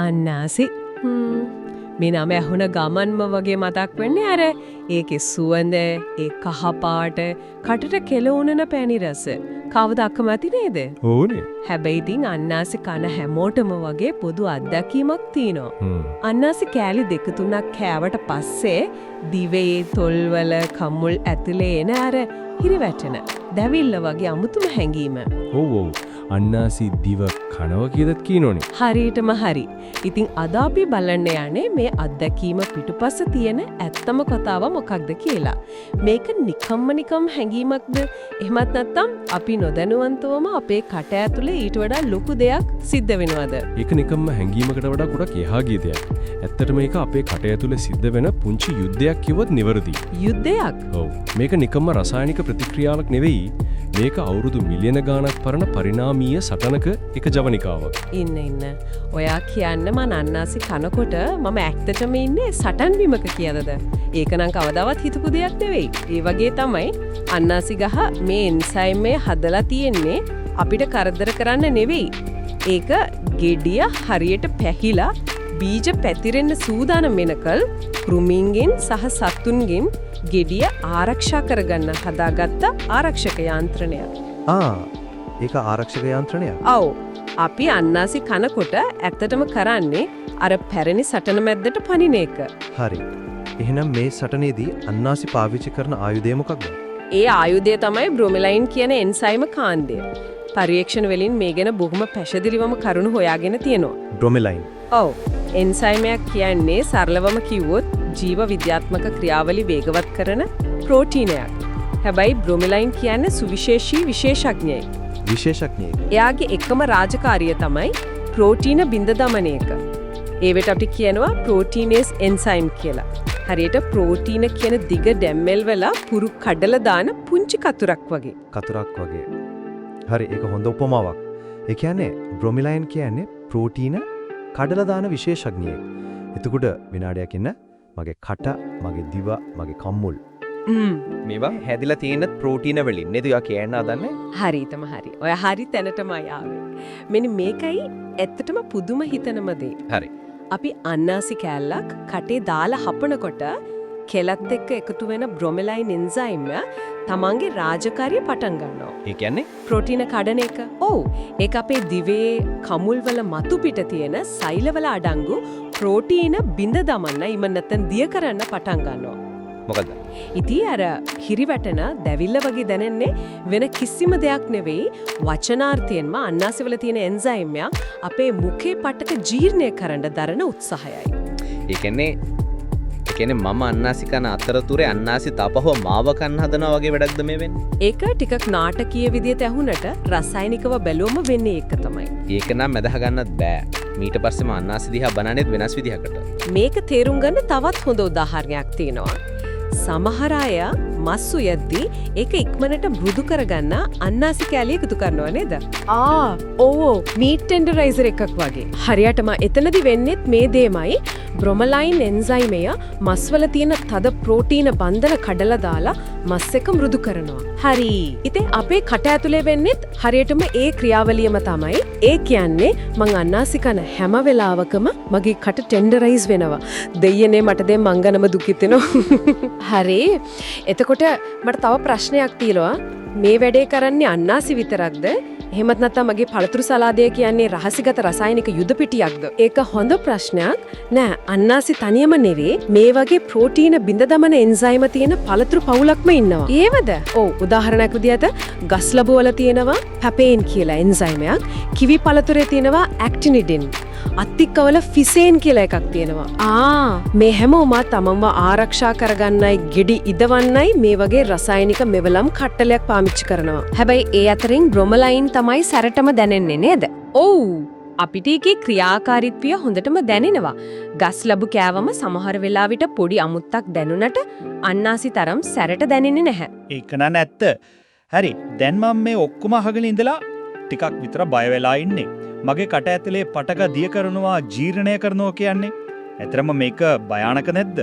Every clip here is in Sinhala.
අන්නාසි මේ නම ඇහුණ ගමන්ම වගේ මතක් වෙන්නේ අර ඒකේ සුවඳ ඒ කහ පාට කටට කෙලවුනන පැණි රස කවද අකමැති නේද? ඕනේ. හැබැයි ඉතින් අන්නාසි කන හැමෝටම වගේ පොදු අත්දැකීමක් තියෙනවා. අන්නාසි කෑලි දෙක තුනක් කෑවට පස්සේ දිවේ තොල්වල කම්මුල් ඇතුලේ එන අර හිරිවැටෙන දැවිල්ල වගේ අමුතුම හැඟීම. ඔව් ඔව්. අන්නාසි දිව කනවා කියදත් කියනෝනේ. හරියටම හරි. ඉතින් අද අපි බලන්න යන්නේ මේ අත්දැකීම පිටුපස්ස තියෙන ඇත්තම කතාව මොකක්ද කියලා. මේක නිකම්ම හැඟීමක්ද? එහෙමත් නැත්නම් අපි නොදැනුවන්තවම අපේ කට ඇතුලේ ඊට වඩා ලොකු දෙයක් සිද්ධ වෙනවද? ඒක නිකම්ම හැඟීමකට වඩා ගොඩක් එහා ගිය දෙයක්. ඇත්තටම මේක අපේ කට ඇතුලේ සිද්ධ වෙන පුංචි යුද්ධයක් කිව්වොත් නිවැරදි. යුද්ධයක්? ඔව්. මේක නිකම්ම රසායනික ප්‍රතික්‍රියාවක් නෙවෙයි. මේක අවුරුදු මිලියන ගාණක් පරණ පරිණාමීය සටනක එක ජවනිකාවක්. ඉන්න. ඔයා කියන්න මං අන්නාසි කනකොට මම ඇත්තටම ඉන්නේ සටන් බිමක කියලාද? ඒක නම් කවදාවත් හිතපු දෙයක් නෙවෙයි. ඒ වගේ තමයි අන්නාසි ගහ මේ එන්සයිම් එක හදලා තියෙන්නේ අපිට කරදර කරන්න නෙවෙයි. ඒක ගෙඩිය හරියට පැහිලා බීජ පැතිරෙන්න සූදානම් වෙනකල් කෘමීන්ගෙන් සහ සත්තුන්ගෙන් ගෙඩිය ආරක්ෂා කරගන්න හදාගත්ත ආරක්ෂක යාන්ත්‍රණයක්. ඒක ආරක්ෂක යාන්ත්‍රණයක්. ඔව්. අපි අන්නාසි කනකොට ඇත්තටම කරන්නේ අර පැරණි සටන මැද්දට පනින එක. හරි. එහෙනම් මේ සටනේදී අන්නාසි පාවිච්චි කරන ආයුධය මොකක්ද? ඒ ආයුධය තමයි බ්‍රොමෙලයින් කියන එන්සයිම කාණ්ඩය. පරීක්ෂණ වලින් මේ ගැන බොහොම පැහැදිලිවම කරුණු හොයාගෙන තියෙනවා. බ්‍රොමෙලයින්. ඔව්. එන්සයිමයක් කියන්නේ සරලවම කිව්වොත් ජීව විද්‍යාත්මක ක්‍රියාවලි වේගවත් කරන ප්‍රෝටීනයක්. හැබැයි බ්‍රොමෙලයින් කියන්නේ සුවිශේෂී විශේෂඥයෙක්. විශේෂඥයෙක්. එයාගේ එකම රාජකාරිය තමයි ප්‍රෝටීන බිඳ දමන එක. ඒවට අපි කියනවා ප්‍රෝටීනේස් එන්සයිම් කියලා. හරියට ප්‍රෝටීන කියන දිග ඩැම්මෙල් වල පුරු කඩලා දාන පුංචි කතුරක් වගේ. කතුරක් වගේ. හරි, ඒක හොඳ උපමාවක්. ඒ කියන්නේ බ්‍රොමෙලයින් කියන්නේ ප්‍රෝටීන කඩලා දාන විශේෂඥයෙක්. එතකොට විනාඩියක් ඉන්න මගේ කට, මගේ දිව, මගේ කම්මුල්. මේවා හැදිලා තියෙන ප්‍රෝටීන වලින් නේද ඔයා කියන්න හදන්නේ? හරියටම හරි. ඔය හරි තැනටමයි ආවේ. මෙන්න මේකයි ඇත්තටම පුදුම හිතනම දේ. හරි. අපි අන්නාසි කෑල්ලක් කටේ දාලා හපනකොට කෙලත් එක්ක එකතු වෙන බ්‍රොමෙලයින් එන්සයිම් තමන්ගේ රාජකාරිය පටන් ගන්නවා. ඒ කියන්නේ ප්‍රෝටීන කඩන එක. ඔව්. ඒක අපේ දිවේ කමුල් වල මතු පිට තියෙන සෛලවල අඩංගු ප්‍රෝටීන බිඳ දමන්න ඉම නැත්නම් දිය කරන්න පටන් ගන්නවා. මොකද? ඉතින් අර හිරිවැටෙන දැවිල්ල වගේ දැනෙන්නේ වෙන කිසිම දෙයක් නෙවෙයි වචනාර්ථයෙන්ම අන්නාසිවල තියෙන එන්සයිම් එක අපේ මුඛේ පටක ජීර්ණය කරන්න දරන උත්සාහයයි. ඒ කියන්නේ මම අන්නාසි කන අතරතුරේ අන්නාසි තපහුව මාව කන්න හදනවා වගේ වැඩක්ද මේ වෙන්නේ? ඒක ටිකක් නාටකීය විදියට ඇහුනට රසායනිකව බැලුවම වෙන්නේ ඒක තමයි. ඒක නම් මැදහ ගන්නත් බෑ. ඊට පස්සේම අන්නාසි දිහා බලන්නේත් වෙනස් විදිහකට. මේක තේරුම් ගන්න තවත් හොඳ උදාහරණයක් තියෙනවා. සමහර අය මස් උයද්දී ඒක ඉක්මනට මෘදු කරගන්න අන්නාසි කෑලි එකතු කරනවා නේද? ඕ මීට් ටෙන්ඩරයිසර් එකක් වගේ. හරියටම එතනදි වෙන්නේත් මේ දෙයමයි. බ්‍රොමෙලයින් එන්සයිමය මස්වල තියෙන තද ප්‍රෝටීන බන්ධන කඩලා දාලා මස් එක මෘදු කරනවා. හරි. ඉතින් අපේ කට ඇතුලේ වෙන්නේත් හරියටම ඒ ක්‍රියාවලියම තමයි. ඒ කියන්නේ මං අන්නාසි කන හැම වෙලාවකම මගේ කට ටෙන්ඩරයිස් වෙනවා. දෙයියනේ මට දැන් මංගනම දුකිතෙනවා. හරි. එතකොට මට තව ප්‍රශ්නයක් තියෙනවා. මේ වැඩේ කරන්නේ අන්නාසි විතරක්ද? එහෙමත් නැත්නම් මගේ පළතුරු සලාදය කියන්නේ රහසිගත රසායනික යුද පිටියක්ද? ඒක හොඳ ප්‍රශ්නයක්. නෑ, අන්නාසි තනියම නෙවෙයි. මේ වගේ ප්‍රෝටීන බිඳ දමන එන්සයිම තියෙන පළතුරු පවුලක්ම ඉන්නවා. ඒවද? ඔව්, උදාහරණයක් විදිහට ගස් ලැබු වල තියෙනවා පැපේන් කියලා එන්සයිමයක්. කිවි පළතුරේ තියෙනවා ඇක්ටිනිඩින්. අත්තිකවල ෆිසේන් කියලා එකක් තියෙනවා. මේ හැමෝම තමන්ව ආරක්ෂා කරගන්නයි ගෙඩි ඉදවන්නයි මේ වගේ රසායනික මෙවලම් කට්ටලයක් පාවිච්චි කරනවා. හැබැයි ඒ අතරින් බ්‍රොමෙලයින් තමයි සැරටම දැනෙන්නේ නේද? ඔව්. අපිට ඒකේ ක්‍රියාකාරීත්වය හොඳටම දැනෙනවා. ගස් ලැබු කෑවම සමහර වෙලාවිට පොඩි අමුත්තක් දැනුණට අන්නාසි තරම් සැරට දැනෙන්නේ නැහැ. ඒක නෑ ඇත්ත. හරි. දැන් මම මේ ඔක්කොම අහගෙන ඉඳලා ටිකක් විතර බය වෙලා ඉන්නේ. මගේ කට ඇතුලේ පටක දිය කරනවා ජීර්ණය කරනවා කියන්නේ ඇතරම මේක භයානක නැද්ද?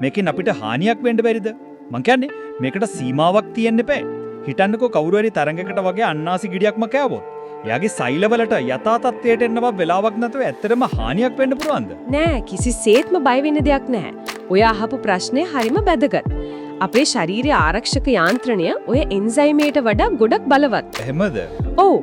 මේකෙන් අපිට හානියක් වෙන්න බැරිද? මං කියන්නේ මේකට සීමාවක් තියෙන්න එපා. හිතන්නකෝ කවුරු හරි තරඟයකට වගේ අන්නාසි ගෙඩියක්ම කෑවොත් එයාගේ සෛලවලට යථා තත්ත්වයට එන්න බව වෙලාවක් නැතුව ඇත්තටම හානියක් වෙන්න පුළුවන්ද? නෑ කිසිසේත්ම බය වෙන්න දෙයක් නැහැ. ඔය අහපු ප්‍රශ්නේ හරිම වැදගත්. අපේ ශරීරයේ ආරක්ෂක යාන්ත්‍රණය ඔය එන්සයිමේට වඩා ගොඩක් බලවත්. එහෙමද? ඔව්.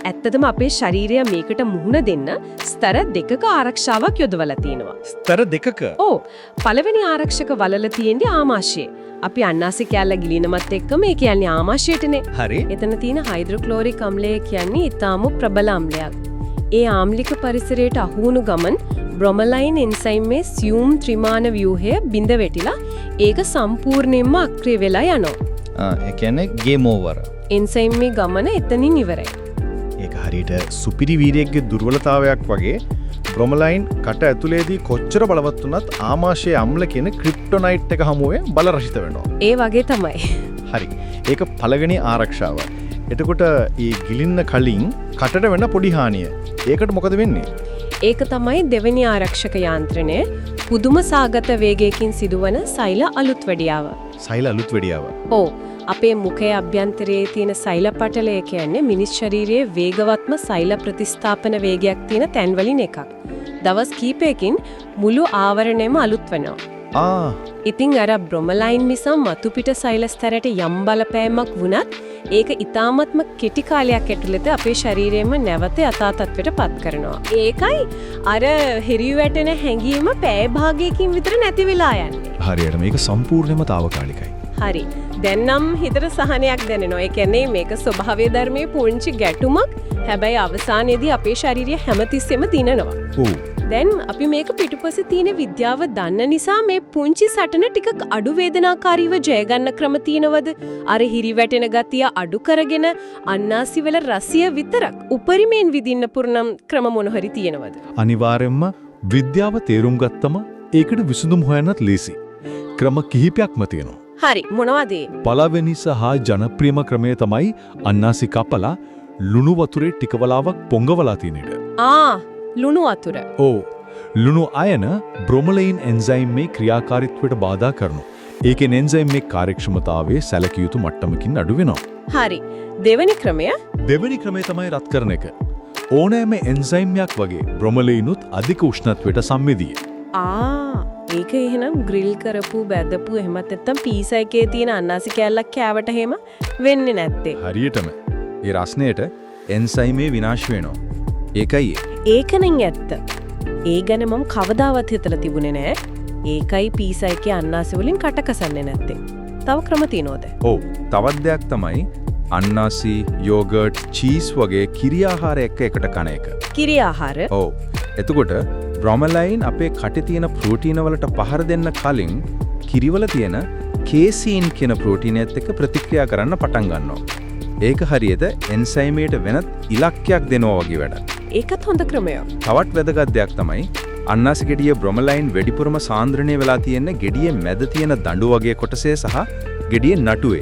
ඇත්තටම අපේ ශරීරය මේකට මුහුණ දෙන්න ස්තර දෙකක ආරක්ෂාවක් යොදවලා තිනවා. ස්තර දෙකක. ඔව්. පළවෙනි ආරක්ෂක වලල තියෙන්නේ ආමාශයේ. අපි අන්නාසි කැල්ල ගිලිනමත් එක්කම ඒ කියන්නේ ආමාශයටනේ. හරි. එතන තියෙන හයිඩ්‍රොක්ලෝරික් අම්ලය කියන්නේ ඊටාම ප්‍රබල අම්ලයක්. ඒ ආම්ලික පරිසරයට අහු වුණු ගමන් බ්‍රොමලයින් එන්සයිම් මේ සියුම් ත්‍රිමාන ව්‍යුහය බිඳ වැටිලා ඒක සම්පූර්ණයෙන්ම අක්‍රිය වෙලා යනවා. ඒ කියන්නේ ගේම් ඕවර්. එන්සයිම් මේ ගමන එතනින් ඉවරයි. ඒක හරියට සුපිරි වීරයෙක්ගේ දුර්වලතාවයක් වගේ බ්‍රොමලයින් කට ඇතුලේදී කොච්චර බලවත් වුණත් ආමාශයේ අම්ල කියන ක්‍රිප්ටොනයිට් එක හමුවේ බල රහිත වෙනවා. ඒ වගේ තමයි. හරි. ඒක පළවෙනි ආරක්ෂාව. එතකොට ඒ ගිලින්න කලින් කටට වෙන පොඩි හානිය. ඒකට මොකද වෙන්නේ? ඒක තමයි දෙවෙනි ආරක්ෂක යාන්ත්‍රණය පුදුම සාගත වේගයකින් සිදුවන සෛල අලුත් වැඩියාව. සෛල අලුත් වැඩියාව. ඔව්. අපේ මුඛයේ අභ්‍යන්තරයේ තියෙන සෛල පටලය කියන්නේ මිනිස් ශරීරයේ වේගවත්ම සෛල ප්‍රතිස්ථාපන වේගයක් තියෙන තැන්වලින් එකක්. දවස් කීපයකින් මුළු ආවරණයම අලුත් වෙනවා. ඉතින් අර බ්‍රොමලයින් නිසා මතු පිට සෛල ස්තරයට යම් බලපෑමක් වුණත් ඒක ඊ타මත්ම කෙටි කාලයක් ඇතුළත අපේ ශරීරයෙන්ම නැවත යථා තත්ත්වයට පත් කරනවා. ඒකයි අර හිරිය වැටෙන හැඟීම පැය භාගයකින් විතර නැති වෙලා යන්නේ. හරියට මේක සම්පූර්ණයෙන්ම తాවකාලිකයි. හරි. දැන් නම් හිතට සහනයක් දැනෙනවා. ඒ කියන්නේ මේක ස්වභාවයේ ධර්මයේ පුංචි ගැටුමක්. හැබැයි අවසානයේදී අපේ ශරීරය හැමතිස්සෙම දිනනවා. ඔව්. දැන් අපි මේක පිටුපස්සේ තියෙන විද්‍යාව දන්න නිසා මේ පුංචි සටන ටිකක් අඩු වේදනාකාරීව ජය ගන්න ක්‍රම තියෙනවද? අර හිරි වැටෙන ගතිය අඩු කරගෙන අන්නාසි වල රසය විතරක් උපරිමයෙන් විඳින්න පුරුනම් ක්‍රම මොන හරි තියෙනවද? අනිවාර්යයෙන්ම විද්‍යාව තේරුම් ගත්තම ඒකට විසඳුම් හොයන්නත් ලේසි. ක්‍රම කිහිපයක්ම තියෙනවා. හරි මොනවද? පළවෙනි සහ ජනප්‍රියම ක්‍රමය තමයි අන්නාසි කපලා ලුණු වතුරේ ටික වලාවක් පොඟවලා තියෙන එක. ලුණු වතුර. ඔව්. ලුණු අයන බ්‍රොමලයින් එන්සයිම් මේ ක්‍රියාකාරීත්වයට බාධා කරනවා. ඒකෙන් එන්සයිම් මේ කාර්යක්ෂමතාවයේ සැලකිය යුතු මට්ටමකින් අඩු වෙනවා. හරි. දෙවෙනි ක්‍රමය? දෙවෙනි ක්‍රමය තමයි රත් කරන එක. ඕනෑම එන්සයිම්යක් වගේ බ්‍රොමලයිනුත් අධික උෂ්ණත්වයට සංවේදී. ඒක එහෙනම් ග්‍රිල් කරපු බැදපු එහෙමත් නැත්නම් පීසා එකේ තියෙන අන්නාසි කෑල්ලක් කෑවට එහෙම වෙන්නේ නැත්තේ. හරියටම. ඒ රස්නයට එන්සයිමේ විනාශ වෙනවා. ඒකයි ඒකනෙන් ඇත්ත. ඒ ගැන මම කවදාවත් හිතලා තිබුණේ නෑ. ඒකයි පීසා එකේ අන්නාසි වලින් කටකසන්නේ නැත්තේ. තව ක්‍රම තියෙනවද? ඔව්. තවත් දෙයක් තමයි අන්නාසි, යෝගර්ට්, චීස් වගේ කිරි ආහාර එකට කන එක. කිරි ආහාර? ඔව්. එතකොට බ්‍රොමලයින් අපේ කටේ තියෙන ප්‍රෝටීන වලට පහර දෙන්න කලින් කිරිවල තියෙන කේසීන් කියන ප්‍රෝටීනයත් එක්ක ප්‍රතික්‍රියා කරන්න පටන් ගන්නවා. ඒක හරියට එන්සයිමේට වෙනත් ඉලක්කයක් දෙනවා වගේ වැඩක්. ඒකත් හොඳ ක්‍රමයක්. තවත් වැදගත් දෙයක් තමයි අන්නාසි ගෙඩිය බ්‍රොමලයින් වැඩිපුරම සාන්ද්‍රණය වෙලා තියෙන ගෙඩියේ මැද තියෙන දඬු වගේ කොටසේ සහ ගෙඩියේ නටුවේ.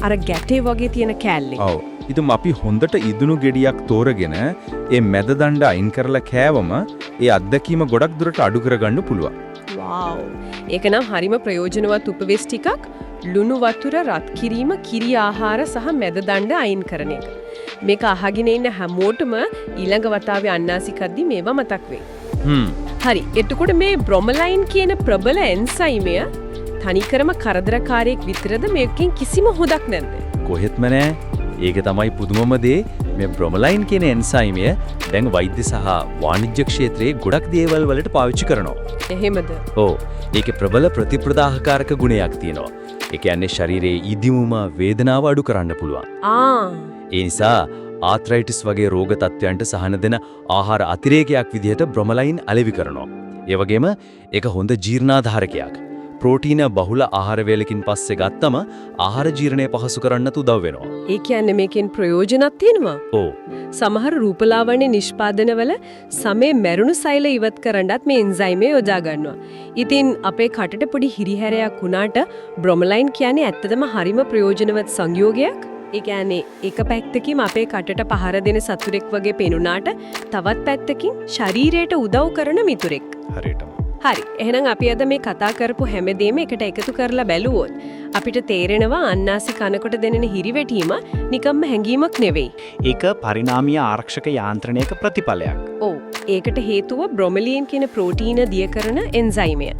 අර ගැටේ වගේ තියෙන කෑල්ලේ. ඔව්. ඉතින් අපි හොඳට ඉදුණු ගෙඩියක් තෝරගෙන ඒ මැද දණ්ඩ අයින් කරලා කෑවම ඒ අත්දැකීම ගොඩක් දුරට අඩු කරගන්න පුළුවන්. වව්. ඒක නම් හරිම ප්‍රයෝජනවත් උපවෙස් ටිකක්. ලුණු වතුර රත් කිරීම, කිරි ආහාර සහ මැද දණ්ඩ අයින් කරන එක. මේක අහගෙන ඉන්න හැමෝටම ඊළඟ වතාවේ අන්නාසි කද්දි මේවා මතක් වෙයි. හරි. එතකොට මේ බ්‍රොමලයින් කියන ප්‍රබල එන්සයිමය තනිකරම කරදරකාරයෙක් විතරද මේකෙන් කිසිම හොදක් නැද්ද? කොහෙත්ම නෑ. ඒක තමයි පුදුමම දේ. මේ බ්‍රොමලයින් කියන එන්සයිමය දැන් වෛද්‍ය සහ වාණිජ්‍ය ක්ෂේත්‍රයේ ගොඩක් දේවල් වලට පාවිච්චි කරනවා. එහෙමද? ඔව්. ඒකේ ප්‍රබල ප්‍රතිප්‍රදාහකාරක ගුණයක් තියෙනවා. ඒ කියන්නේ ශරීරයේ ඉදිමුම වේදනාව අඩු කරන්න පුළුවන්. ඒ නිසා ආත්‍රයිටිස් වගේ රෝග තත්ත්වයන්ට සහන දෙන ආහාර අතිරේකයක් විදිහට බ්‍රොමලයින් අලෙවි කරනවා. ඒ වගේම ඒක හොඳ ජීර්ණාධාරකයක්. ප්‍රෝටීන බහුල ආහාර වේලකින් පස්සේ ගත්තම ආහාර ජීර්ණය පහසු කරන්නත් උදව් වෙනවා. ඒ කියන්නේ මේකෙන් ප්‍රයෝජනක් තියෙනවා. ඔව්. සමහර රූපලාවන්‍ය නිෂ්පාදනවල සමේ මැරුණු සෛල ඉවත් කරන්නත් මේ එන්සයිමය යොදා ගන්නවා. ඉතින් අපේ කටට පොඩි හිරිහැරයක් වුණාට බ්‍රොමලයින් කියන්නේ ඇත්තටම හරිම ප්‍රයෝජනවත් සංයෝගයක්. ඒ කියන්නේ එක පැත්තකින් අපේ කටට පහර දෙන සතුරෙක් වගේ පෙනුනාට තවත් පැත්තකින් ශරීරයට උදව් කරන මිතුරෙක්. හරියටම. හරි. එහෙනම් අපි අද මේ කතා කරපු හැමදේම එකට එකතු කරලා බැලුවොත් අපිට තේරෙනවා අන්නාසි කනකොට දැනෙන හිරිවැටීම නිකම්ම හැංගීමක් නෙවෙයි. ඒක පරිණාමීය ආරක්ෂක යාන්ත්‍රණයක ප්‍රතිඵලයක්. ඔව්. ඒකට හේතුව බ්‍රොමලීන් කියන ප්‍රෝටීන දිය කරන එන්සයිමය.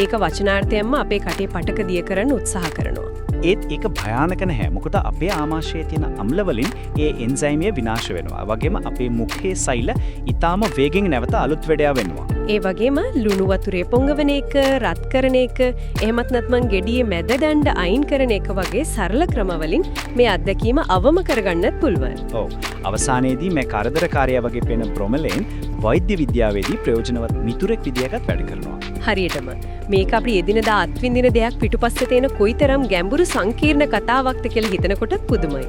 ඒක වචනාර්ථයෙන්ම අපේ කටේ පටක දිය කරන්න උත්සාහ කරනවා. ඒත් ඒක භයානක නැහැ. මොකද අපේ ආමාශයේ තියෙන අම්ල වලින් ඒ එන්සයිමය විනාශ වෙනවා. වගේම අපේ මුඛයේ සෛල ඊටාම වේගෙන් නැවත අලුත් වැඩයා වෙනවා. ඒ වගේම ලුණු වතුරේ පොඟවන එක, රත් කරන එක, එහෙමත් නැත්නම් ගෙඩියේ මැද දණ්ඩ අයින් කරන එක වගේ සරල ක්‍රමවලින් මේ අත්දැකීම අවම කරගන්නත් පුළුවන්. ඔව්. අවසානයේදී මේ කරදරකාරයා වගේ පේන බ්‍රොමලයින් වෛද්‍ය විද්‍යාවේදී ප්‍රයෝජනවත් මිතුරෙක් විදියකට වැඩ කරනවා. හරියටම මේක අපි එදිනදා අත්විඳින දෙයක් පිටුපස්සේ තියෙන කොයිතරම් ගැඹුරු සංකීර්ණ කතාවක්ද කියලා හිතනකොට පුදුමයි.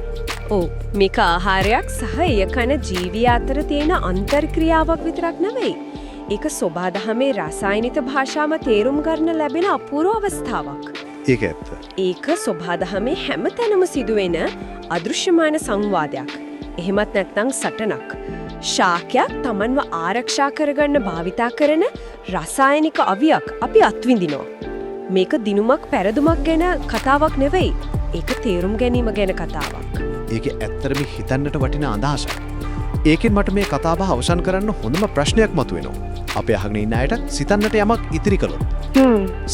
ඔව් මේක ආහාරයක් සහ එය කන ජීවිය අතර තියෙන අන්තර්ක්‍රියාවක් විතරක් නෙවෙයි. ඒක සෝබාදහමේ රසායනික භාෂාව තේරුම් ගන්න ලැබෙන අපූර්ව අවස්ථාවක්. ඒක ඇත්ත. ඒක සෝබාදහමේ හැමතැනම සිදුවෙන අදෘශ්‍යමාන සංවාදයක්. එහෙමත් නැත්නම් සටනක්. ශාක්‍යයක් තමන්ව ආරක්ෂා කරගන්න භාවිතා කරන රසායනික අවියක් අපි අත්විඳිනවා. මේක දිනුමක් පැරදුමක් ගැන කතාවක් නෙවෙයි. ඒක තේරුම් ගැනීම ගැන කතාවක්. ඒක ඇත්තටම හිතන්නට වටින අදහසක්. ඒකෙන් මට මේ කතාව අවසන් කරන්න හොඳම ප්‍රශ්නයක් මතුවෙනවා. අපේ අහගෙන ඉන්න අයට සිතන්නට යමක් ඉතිරි කළොත්.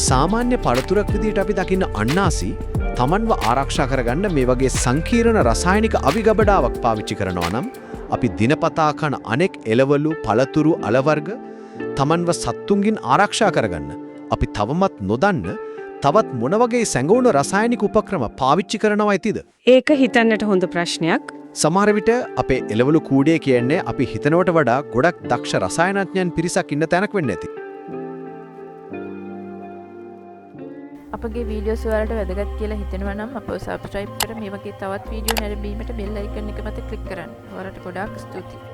සාමාන්‍ය පළතුරක් විදිහට අපි දකින්න අන්නාසි තමන්ව ආරක්ෂා කරගන්න මේ වගේ සංකීර්ණ රසායනික අවිගබඩාවක් පාවිච්චි කරනවා නම් අපි දිනපතා කන අනෙක් එළවලු, පළතුරු, අලවර්ග තමන්ව සත්තුන්ගෙන් ආරක්ෂා කරගන්න අපි තවමත් නොදන්න තවත් මොන වගේ සැඟවුණු රසායනික උපක්‍රම පාවිච්චි කරනවා ඇතිද? ඒක හිතන්නට හොඳ ප්‍රශ්නයක්. සමහර විට අපේ එළවලු කූඩේ කියන්නේ අපි හිතනවට වඩා ගොඩක් දක්ෂ රසායනඥයන් පිරිසක් ඉන්න තැනක් වෙන්න ඇති. අපගේ වීඩියෝස් වලට වැදගත් කියලා හිතෙනවා නම් අපව සබ්ස්ක්‍රයිබ් කර මේ වගේ තවත් වීඩියෝ නැරඹීමට බෙල් අයිකන් එක මත ක්ලික් කරන්න. ඔයාලට ගොඩාක් ස්තුතියි.